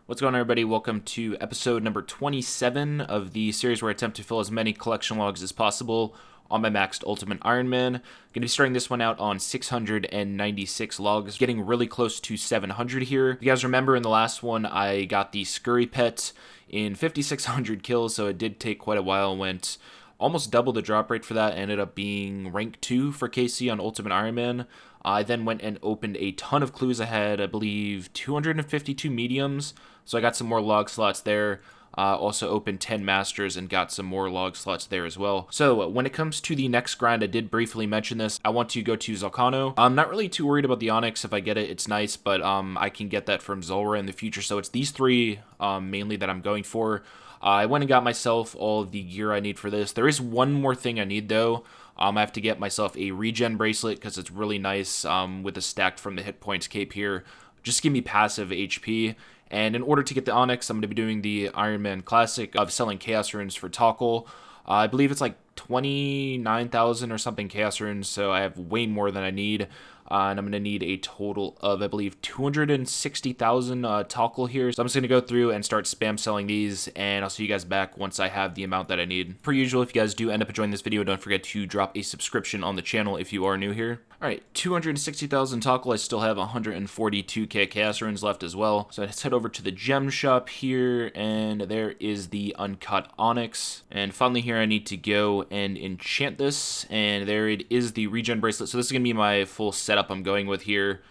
What's going on, everybody? Welcome to episode number 27 of the series where I attempt to fill as many collection logs as possible on my maxed Ultimate Ironman. Going to be starting this one out on 696 logs, getting really close to 700 here. If you guys remember, in the last one, I got the Scurry Pet in 5,600 kills, so it did take quite a while. Went almost double the drop rate for that, ended up being rank 2 for KC on Ultimate Ironman. I then went and opened a ton of clues ahead, I believe 252 mediums, so I got some more log slots there. Also opened 10 masters and got some more log slots there as well. So when it comes to the next grind, I did briefly mention this. I want to go to Zalcano. I'm not really too worried about the Onyx. If I get it, it's nice, but I can get that from Zulrah in the future. So it's these three mainly that I'm going for. I went and got myself all of the gear I need for this. There is one more thing I need though. I have to get myself a regen bracelet because it's really nice with a stacked from the hit points cape here. Just give me passive HP. And in order to get the Onyx, I'm going to be doing the Ironman Classic of selling Chaos Runes for Toggle. I believe it's like 29,000 or something Chaos Runes, so I have way more than I need. And I'm going to need a total of, I believe, 260,000 Toggle here. So I'm just going to go through and start spam selling these, and I'll see you guys back once I have the amount that I need. Per usual, if you guys do end up enjoying this video, don't forget to drop a subscription on the channel if you are new here. Alright, 260,000 Toggle. I still have 142k Chaos Runes left as well. So let's head over to the gem shop here, and there is the Uncut Onyx. And finally here, I need to go and enchant this, and there it is, the regen bracelet. So this is going to be my full setup I'm going with here.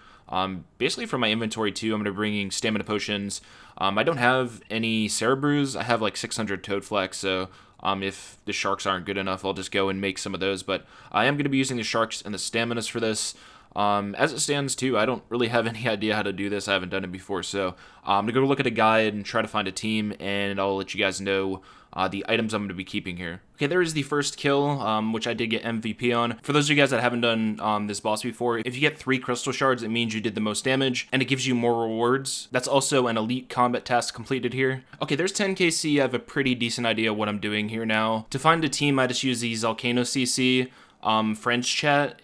Basically for my inventory too, I'm going to be bringing stamina potions. I don't have any Cerebrews. I have like 600 Toadflax, so if the sharks aren't good enough, I'll just go and make some of those. But I am going to be using the sharks and the staminas for this. As it stands too, I don't really have any idea how to do this. I haven't done it before, so I'm going to go look at a guide and try to find a team, and I'll let you guys know the items I'm going to be keeping here. Okay, there is the first kill, which I did get MVP on. For those of you guys that haven't done this boss before, if you get 3 crystal shards, it means you did the most damage, and it gives you more rewards. That's also an elite combat task completed here. Okay, there's 10 KC. I have a pretty decent idea what I'm doing here now. To find a team, I just use the Zalcano CC French chat.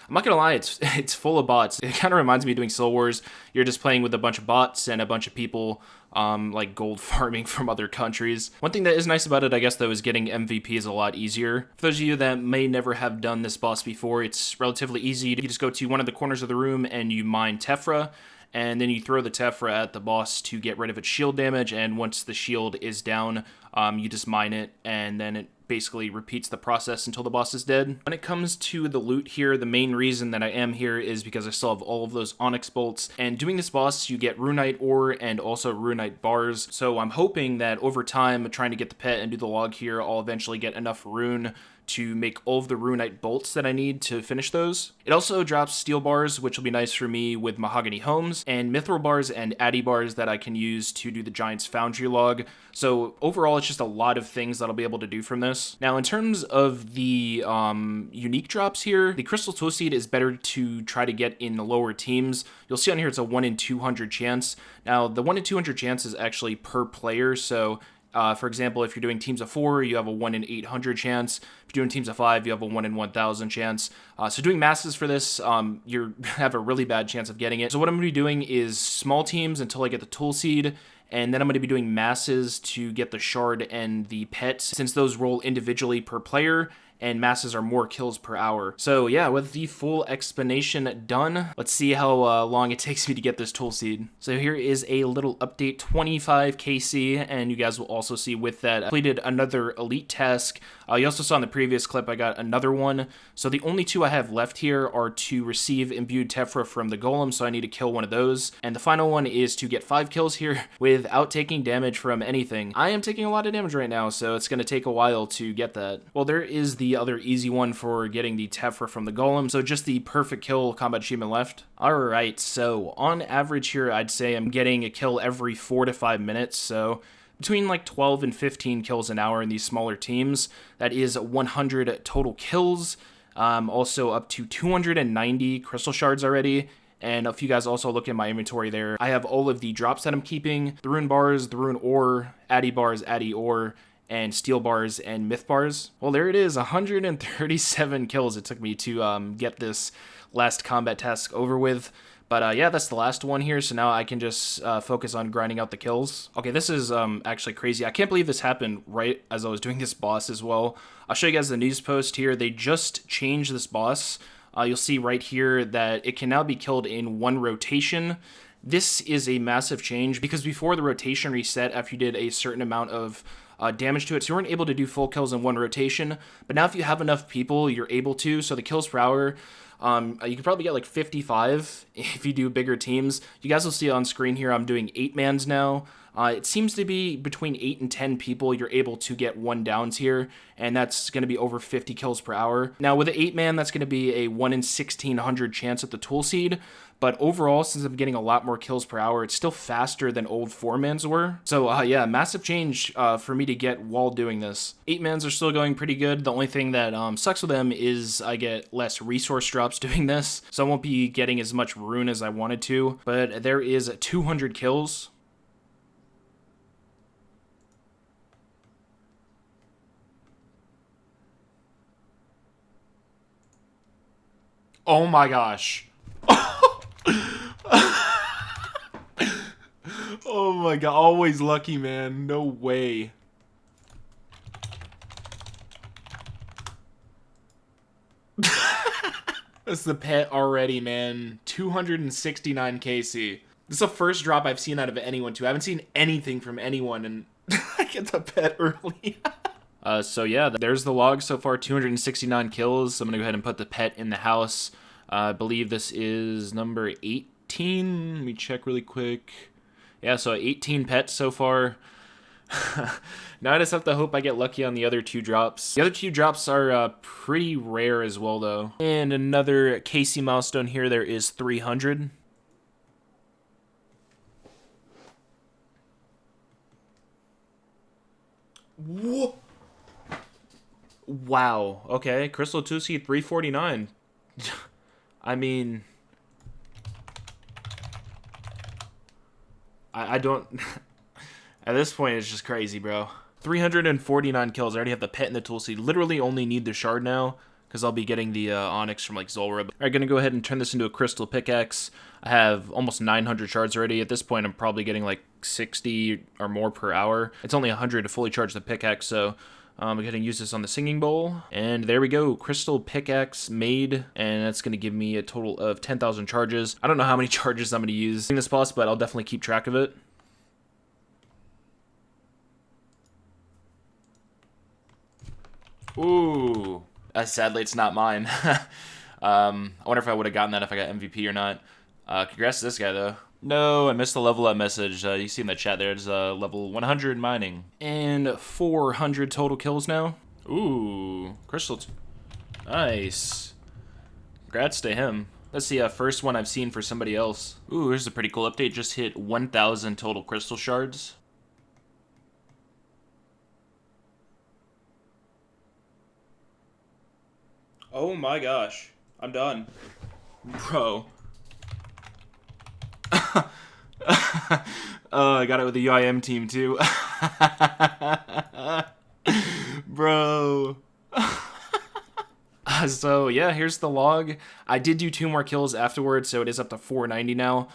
I'm not gonna lie, it's full of bots. It kind of reminds me of doing Soul Wars. You're just playing with a bunch of bots and a bunch of people like gold farming from other countries. One thing that is nice about it, I guess, though, is getting MVPs a lot easier. For those of you that may never have done this boss before, it's relatively easy. You just go to one of the corners of the room and you mine Tephra, and then you throw the Tephra at the boss to get rid of its shield damage, and once the shield is down, you just mine it, and then it basically repeats the process until the boss is dead. When it comes to the loot here, the main reason that I am here is because I still have all of those Onyx bolts, and doing this boss, you get Runite ore and also Runite bars, so I'm hoping that over time, trying to get the pet and do the log here, I'll eventually get enough rune to make all of the Runite bolts that I need to finish those. It also drops steel bars, which will be nice for me with mahogany homes, and mithril bars and addy bars that I can use to do the Giant's Foundry log. So overall, it's just a lot of things that I'll be able to do from this. Now, in terms of the unique drops here, the Crystal Tool Seed is better to try to get in the lower teams. You'll see on here it's a 1 in 200 chance. Now, the 1 in 200 chance is actually per player, so for example, if you're doing teams of 4, you have a 1 in 800 chance. If you're doing teams of 5, you have a 1 in 1,000 chance. So doing masses for this, you have a really bad chance of getting it. So what I'm going to be doing is small teams until I get the Tool Seed, and then I'm going to be doing masses to get the shard and the pet, since those roll individually per player, and masses are more kills per hour. So yeah, with the full explanation done, let's see how long it takes me to get this Tool Seed. So here is a little update, 25 KC, and you guys will also see with that, I completed another elite task. You also saw in the previous clip, I got another one. So the only 2 I have left here are to receive imbued Tephra from the Golem, so I need to kill one of those. And the final one is to get 5 kills here without taking damage from anything. I am taking a lot of damage right now, so it's gonna take a while to get that. Well, there is the other easy one for getting the Tephra from the Golem, so just the perfect kill combat achievement left. Alright, so on average here, I'd say I'm getting a kill every 4 to 5 minutes, so between like 12 and 15 kills an hour in these smaller teams. That is 100 total kills, also up to 290 crystal shards already. And if you guys also look at my inventory there, I have all of the drops that I'm keeping, the rune bars, the rune ore, addy bars, addy ore, and steel bars and myth bars. Well, there it is, 137 kills it took me to get this last combat task over with. But yeah, that's the last one here, so now I can just focus on grinding out the kills. Okay, this is actually crazy. I can't believe this happened right as I was doing this boss as well. I'll show you guys the news post here. They just changed this boss. You'll see right here that it can now be killed in one rotation. This is a massive change because before the rotation reset, after you did a certain amount of damage to it, so you weren't able to do full kills in one rotation. But now if you have enough people, you're able to. So the kills per hour, you can probably get like 55 if you do bigger teams. You guys will see on screen here, I'm doing 8-mans now. It seems to be between 8 and 10 people you're able to get 1 downs here, and that's going to be over 50 kills per hour. Now with an 8-man, that's going to be a 1 in 1600 chance at the tool seed, but overall, since I'm getting a lot more kills per hour, it's still faster than old 4-mans were. So yeah, massive change for me to get while doing this. 8-mans are still going pretty good. The only thing that sucks with them is I get less resource drops doing this, so I won't be getting as much rune as I wanted to, but there is 200 kills. Oh my gosh. Oh my god, always lucky, man. No way. That's the pet already, man. 269 KC. This is the first drop I've seen out of anyone, too. I haven't seen anything from anyone, and I get the pet early. So yeah, there's the log so far, 269 kills. So I'm going to go ahead and put the pet in the house. I believe this is number 18. Let me check really quick. Yeah, so 18 pets so far. Now I just have to hope I get lucky on the other 2 drops. The other 2 drops are pretty rare as well, though. And another KC milestone here, there is 300. Whoa! Wow. Okay, Crystal 2C 349. I mean, I don't. At this point, it's just crazy, bro. 349 kills. I already have the pet in the tool seed. Literally only need the shard now because I'll be getting the onyx from like Zulrah. Alright, gonna go ahead and turn this into a crystal pickaxe. I have almost 900 shards already. At this point, I'm probably getting like 60 or more per hour. It's only 100 to fully charge the pickaxe, so I'm going to use this on the singing bowl. And there we go, crystal pickaxe made, and that's going to give me a total of 10,000 charges. I don't know how many charges I'm going to use in this boss, but I'll definitely keep track of it. Ooh. Sadly, it's not mine. I wonder if I would have gotten that if I got MVP or not. Congrats to this guy, though. No, I missed the level up message. You see in the chat there, it's level 100 mining. And 400 total kills now. Ooh, crystal. Nice. Congrats to him. That's the first one I've seen for somebody else. Ooh, here's a pretty cool update. Just hit 1,000 total crystal shards. Oh my gosh. I'm done. Bro. Oh, I got it with the UIM team too. Bro. So yeah, here's the log. I did do 2 more kills afterwards, so it is up to 490 now.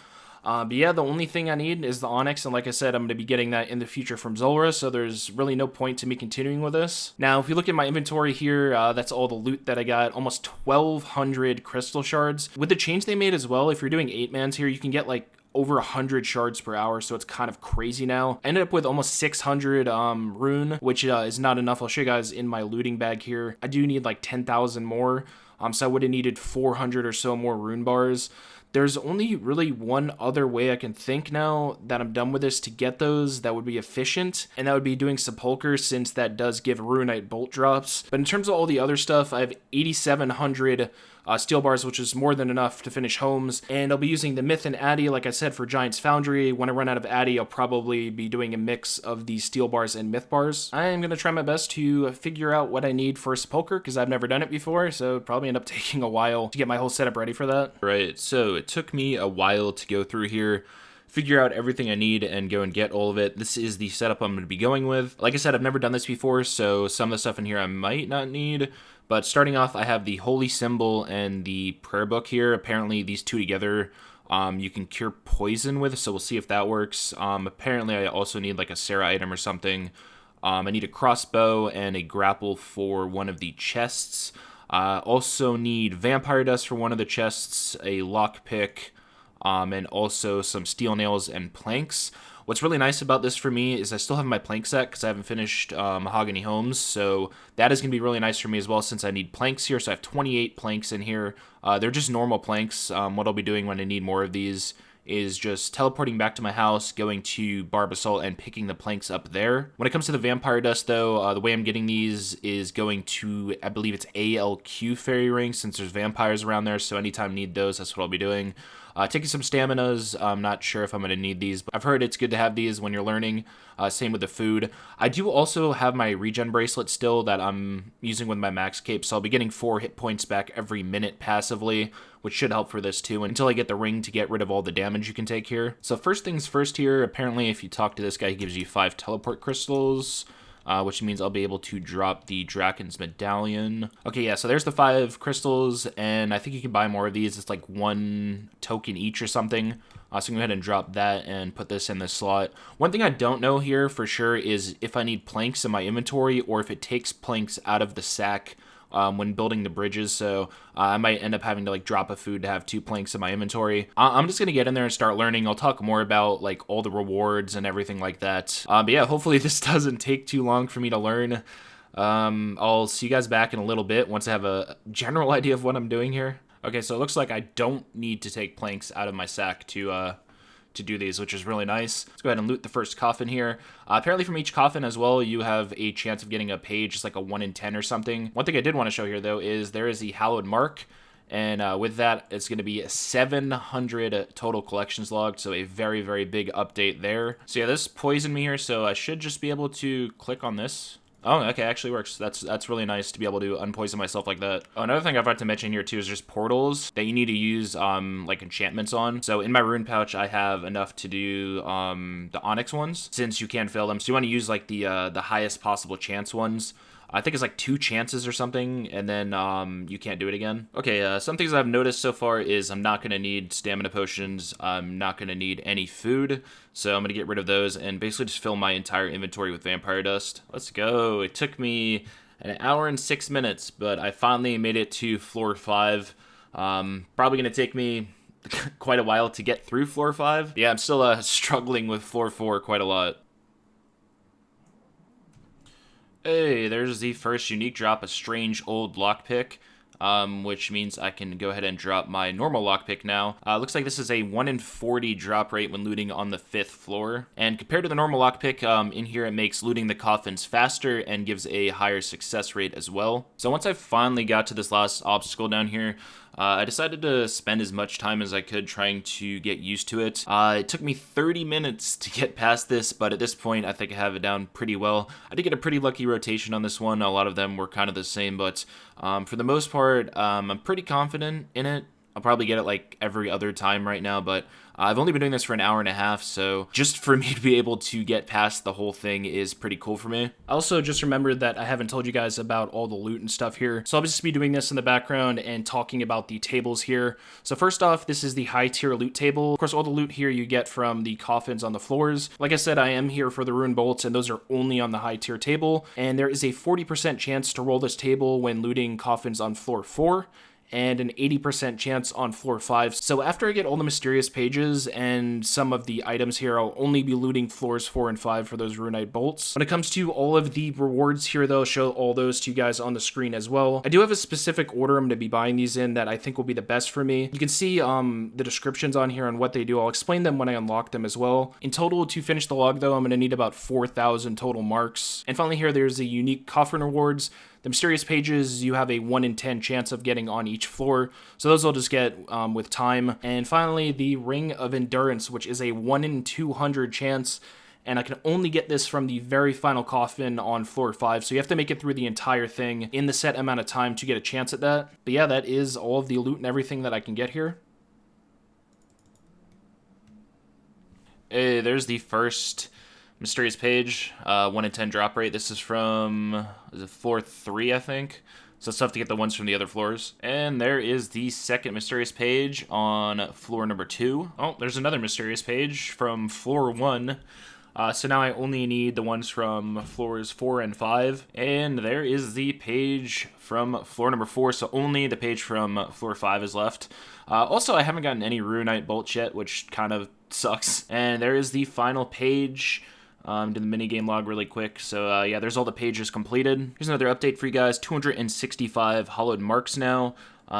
But yeah, the only thing I need is the onyx, and like I said, I'm going to be getting that in the future from Zulrah, so there's really no point to me continuing with this. Now, if you look at my inventory here, that's all the loot that I got, almost 1,200 crystal shards. With the change they made as well, if you're doing 8-mans here, you can get like over 100 shards per hour, so it's kind of crazy now. I ended up with almost 600 rune, which is not enough. I'll show you guys in my looting bag here. I do need like 10,000 more, so I would have needed 400 or so more rune bars. There's only really one other way I can think now that I'm done with this to get those that would be efficient, and that would be doing Sepulcher, since that does give Runite bolt drops. But in terms of all the other stuff, I have 8,700 steel bars, which is more than enough to finish homes, and I'll be using the Myth and Addy, like I said, for Giant's Foundry. When I run out of Addy, I'll probably be doing a mix of the steel bars and Myth bars. I am going to try my best to figure out what I need for Sepulcher, because I've never done it before, so it'll probably end up taking a while to get my whole setup ready for that. Right, so it took me a while to go through here, figure out everything I need, and go and get all of it. This is the setup I'm going to be going with. Like I said, I've never done this before, so some of the stuff in here I might not need. But starting off, I have the Holy Symbol and the Prayer Book here. Apparently, these two together you can cure poison with, so we'll see if that works. Apparently I also need like a Sarah item or something. I need a crossbow and a grapple for one of the chests. Also need vampire dust for one of the chests, a lockpick, and also some steel nails and planks. What's really nice about this for me is I still have my plank set because I haven't finished Mahogany Homes, so that is going to be really nice for me as well since I need planks here. So I have 28 planks in here. They're just normal planks. What I'll be doing when I need more of these is just teleporting back to my house, going to Barbasol, and picking the planks up there. When it comes to the vampire dust, though, the way I'm getting these is going to, I believe it's ALQ fairy ring, since there's vampires around there, so anytime I need those, that's what I'll be doing. Taking some staminas. I'm not sure if I'm going to need these, but I've heard it's good to have these when you're learning. Same with the food. I do also have my regen bracelet still that I'm using with my max cape, so I'll be getting 4 hit points back every minute passively, which should help for this too, until I get the ring to get rid of all the damage you can take here. So first things first here, apparently if you talk to this guy, he gives you 5 teleport crystals. Which means I'll be able to drop the Draken's Medallion. Okay, yeah, so there's the 5 crystals, and I think you can buy more of these. It's like 1 token each or something. So I'm going to go ahead and drop that and put this in this slot. One thing I don't know here for sure is if I need planks in my inventory or if it takes planks out of the sack when building the bridges, so I might end up having to like drop a food to have 2 planks in my inventory. I'm just gonna get in there and start learning. I'll talk more about like all the rewards and everything like that. But yeah, hopefully this doesn't take too long for me to learn. I'll see you guys back in a little bit once I have a general idea of what I'm doing here. Okay, so it looks like I don't need to take planks out of my sack to do these, which is really nice. Let's go ahead and loot the first coffin here. Apparently from each coffin as well, you have a chance of getting a page, just like a 1 in 10 or something. One thing I did want to show here, though, is there is the Hallowed Mark, and with that, it's going to be 700 total collections logged, so a very, very big update there. So yeah, this poisoned me here, so I should just be able to click on this. Oh, okay, actually works. That's really nice to be able to unpoison myself like that. Oh, another thing I forgot to mention here too is just portals that you need to use like enchantments on. So in my rune pouch, I have enough to do the onyx ones since you can fail them. So you want to use like the highest possible chance ones. I think it's like 2 chances or something, and then you can't do it again. Okay, some things I've noticed so far is I'm not going to need stamina potions. I'm not going to need any food, so I'm going to get rid of those and basically just fill my entire inventory with vampire dust. Let's go. It took me an hour and 6 minutes, but I finally made it to floor 5. Probably going to take me quite a while to get through floor 5. Yeah, I'm still struggling with floor 4 quite a lot. Hey, there's the first unique drop, a strange old lockpick, which means I can go ahead and drop my normal lockpick now. Looks like this is a 1 in 40 drop rate when looting on the 5th floor. And compared to the normal lockpick, in here it makes looting the coffins faster and gives a higher success rate as well. So once I finally got to this last obstacle down here, I decided to spend as much time as I could trying to get used to it. It took me 30 minutes to get past this, but at this point, I think I have it down pretty well. I did get a pretty lucky rotation on this one. A lot of them were kind of the same, but for the most part, I'm pretty confident in it. I'll probably get it like every other time right now, but I've only been doing this for an hour and a half, so just for me to be able to get past the whole thing is pretty cool for me. I also just remembered that I haven't told you guys about all the loot and stuff here, so I'll just be doing this in the background and talking about the tables here. So first off, this is the high tier loot table. Of course, all the loot here you get from the coffins on the floors. Like I said, I am here for the rune bolts, and those are only on the high tier table, and there is a 40% chance to roll this table when looting coffins on floor 4. And an 80% chance on floor 5. So after I get all the mysterious pages and some of the items here, I'll only be looting floors 4 and 5 for those runite bolts. When it comes to all of the rewards here, though, I'll show all those to you guys on the screen as well. I do have a specific order I'm going to be buying these in that I think will be the best for me. You can see the descriptions on here on what they do. I'll explain them when I unlock them as well. In total, to finish the log, though, I'm going to need about 4,000 total marks. And finally here, there's the unique coffin rewards. The mysterious pages, you have a 1 in 10 chance of getting on each floor, so those I'll just get with time. And finally, the Ring of Endurance, which is a 1 in 200 chance, and I can only get this from the very final coffin on floor 5, so you have to make it through the entire thing in the set amount of time to get a chance at that. But yeah, that is all of the loot and everything that I can get here. Hey, there's the first mysterious page, 1 in 10 drop rate. This is from, is it floor 3, I think? So it's tough to get the ones from the other floors. And there is the second mysterious page on floor number 2. Oh, there's another mysterious page from floor 1. So now I only need the ones from floors 4 and 5. And there is the page from floor number 4, so only the page from floor 5 is left. Also, I haven't gotten any Runite bolts yet, which kind of sucks. And there is the final page. Do the minigame log really quick. So yeah, there's all the pages completed. Here's another update for you guys. 265 hallowed marks now.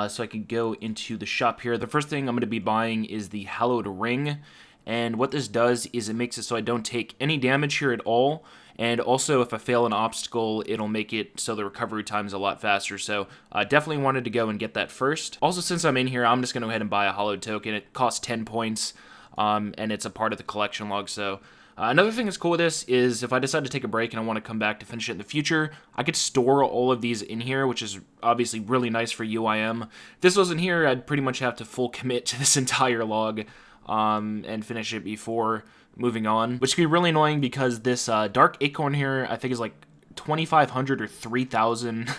So I can go into the shop here. The first thing I'm going to be buying is the hallowed ring. And what this does is it makes it so I don't take any damage here at all. And also, if I fail an obstacle, it'll make it so the recovery time is a lot faster. So definitely wanted to go and get that first. Also, since I'm in here, I'm just going to go ahead and buy a hallowed token. It costs 10 points, and it's a part of the collection log. So another thing that's cool with this is if I decide to take a break and I want to come back to finish it in the future, I could store all of these in here, which is obviously really nice for UIM. If this wasn't here, I'd pretty much have to full commit to this entire log and finish it before moving on, which could be really annoying because this dark acorn here I think is like 2,500 or 3,000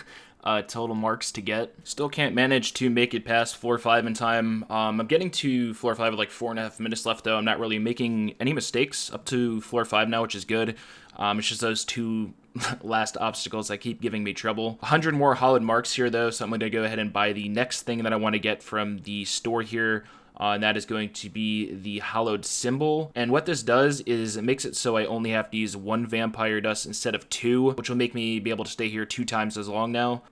total marks to get. Still can't manage to make it past floor 5 in time. I'm getting to floor 5 with like 4.5 minutes left though. I'm not really making any mistakes up to floor 5 now, which is good. It's just those 2 last obstacles that keep giving me trouble. 100 more hallowed marks here though, so I'm going to go ahead and buy the next thing that I want to get from the store here. And that is going to be the hallowed symbol. And what this does is it makes it so I only have to use 1 vampire dust instead of 2, which will make me be able to stay here 2 times as long now.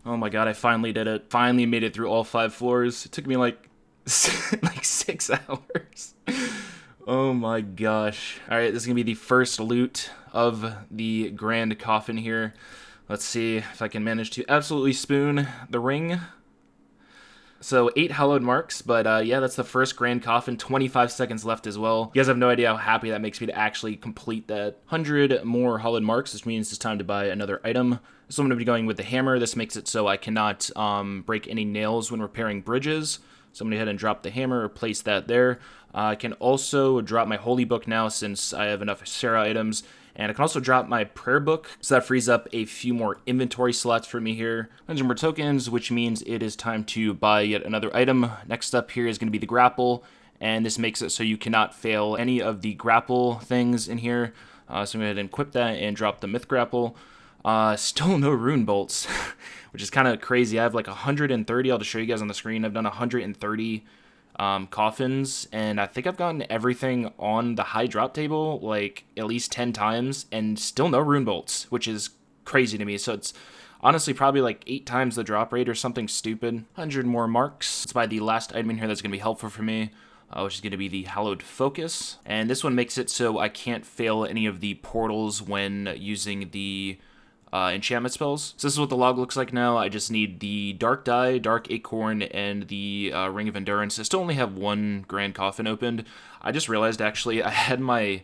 Oh my god, I finally did it. Finally made it through all 5 floors. It took me like 6 hours. Oh my gosh. Alright, this is going to be the first loot of the grand coffin here. Let's see if I can manage to absolutely spoon the ring. So 8 hallowed marks, but yeah, that's the first grand coffin. 25 seconds left as well. You guys have no idea how happy that makes me to actually complete that. 100 more hallowed marks, which means it's time to buy another item. So I'm going to be going with the hammer. This makes it so I cannot break any nails when repairing bridges. So I'm going to go ahead and drop the hammer, place that there. I can also drop my holy book now since I have enough Sarah items. And I can also drop my prayer book, so that frees up a few more inventory slots for me here. 100 more tokens, which means it is time to buy yet another item. Next up here is going to be the grapple, and this makes it so you cannot fail any of the grapple things in here. So I'm going to go ahead and equip that and drop the myth grapple. Still no rune bolts, which is kind of crazy. I have like 130. I'll just show you guys on the screen. I've done 130 coffins, and I think I've gotten everything on the high drop table like at least 10 times, and still no rune bolts, which is crazy to me. So it's honestly probably like 8 times the drop rate or something stupid. 100 more marks. Let's buy the last item in here that's going to be helpful for me, which is going to be the hallowed focus. And this one makes it so I can't fail any of the portals when using the enchantment spells. So this is what the log looks like now. I just need the dark dye, dark acorn, and the ring of endurance. I still only have 1 grand coffin opened. I just realized actually I had my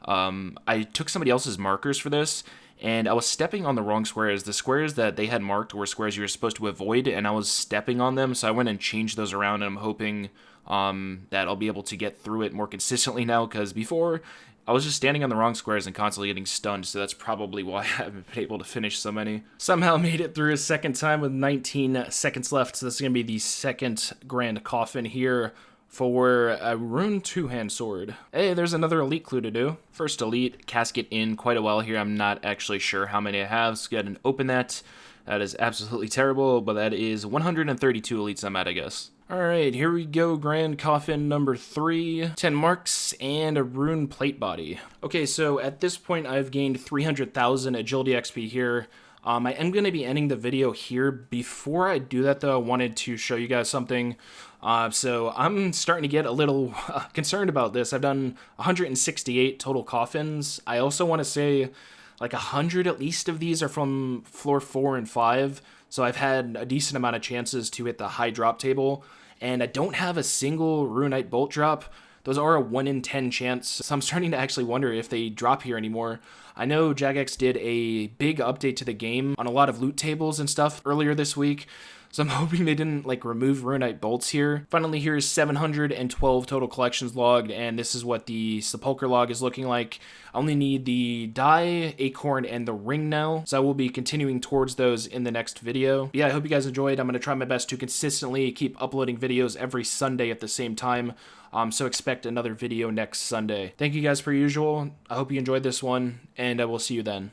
I took somebody else's markers for this, and I was stepping on the wrong squares. The squares that they had marked were squares you were supposed to avoid, and I was stepping on them, so I went and changed those around, and I'm hoping that I'll be able to get through it more consistently now, because before I was just standing on the wrong squares and constantly getting stunned, so that's probably why I haven't been able to finish so many. Somehow made it through a second time with 19 seconds left, so this is going to be the second grand coffin here for a rune 2-hand sword. Hey, there's another elite clue to do. First elite, casket in quite a while here. I'm not actually sure how many I have, so go ahead and open that. That is absolutely terrible, but that is 132 elites I'm at, I guess. Alright, here we go, grand coffin number 3. 10 marks and a rune plate body. Okay, so at this point I've gained 300,000 agility XP here. I am going to be ending the video here. Before I do that, though, I wanted to show you guys something. So I'm starting to get a little concerned about this. I've done 168 total coffins. I also want to say like 100 at least of these are from floor 4 and 5. So I've had a decent amount of chances to hit the high drop table. And I don't have a single Runite bolt drop. Those are a 1 in 10 chance, so I'm starting to actually wonder if they drop here anymore. I know Jagex did a big update to the game on a lot of loot tables and stuff earlier this week, so I'm hoping they didn't remove Runite bolts here. Finally, here's 712 total collections logged, and this is what the sepulcher log is looking like. I only need the die, acorn, and the ring now, so I will be continuing towards those in the next video. But yeah, I hope you guys enjoyed. I'm going to try my best to consistently keep uploading videos every Sunday at the same time. So expect another video next Sunday. Thank you guys per usual. I hope you enjoyed this one, and I will see you then.